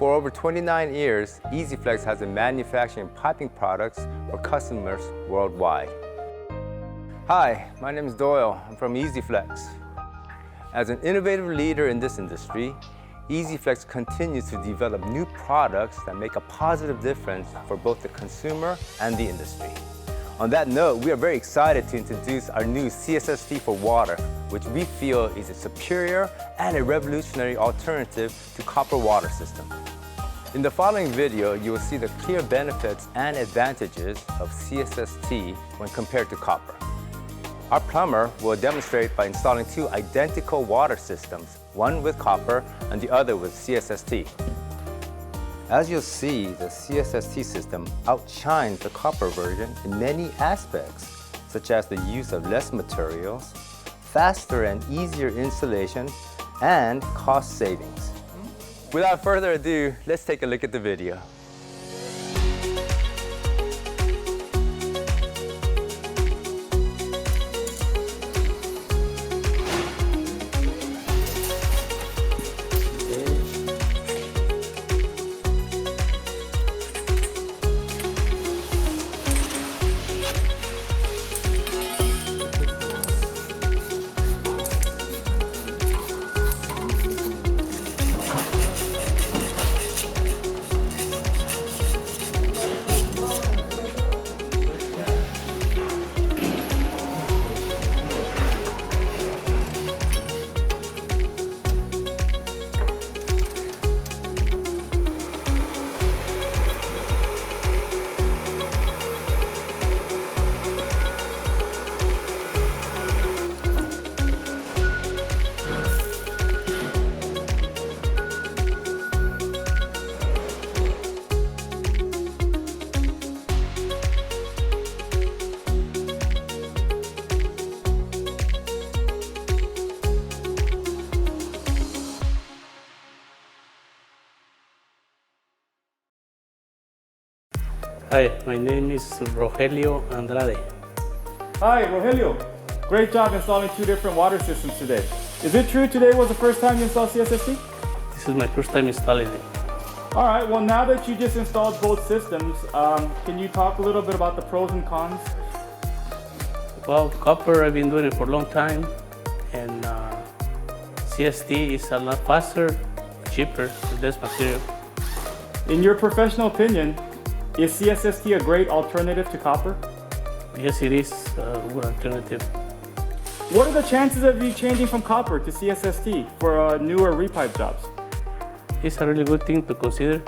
For over 29 years, Easyflex has been manufacturing piping products for customers worldwide. Hi, my name is Doyle. I'm from Easyflex. As an innovative leader in this industry, Easyflex continues to develop new products that make a positive difference for both the consumer and the industry. On that note, we are very excited to introduce our new CSST for water, which we feel is a superior and a revolutionary alternative to copper water system. In the following video, you will see the clear benefits and advantages of CSST when compared to copper. Our plumber will demonstrate by installing two identical water systems, one with copper and the other with CSST. As you'll see, the CSST system outshines the copper version in many aspects, such as the use of less materials, faster and easier installation, and cost savings. Without further ado, let's take a look at the video. Hi, my name is Rogelio Andrade. Hi, Rogelio. Great job installing two different water systems today. Is it true today was the first time you installed CSST? This is my first time installing it. All right, well now that you just installed both systems, can you talk a little bit about the pros and cons? Well, copper, I've been doing it for a long time, and CST is a lot faster, cheaper, with less material. In your professional opinion, is CSST a great alternative to copper? Yes, it is a good alternative. What are the chances of you changing from copper to CSST for newer repipe jobs? It's a really good thing to consider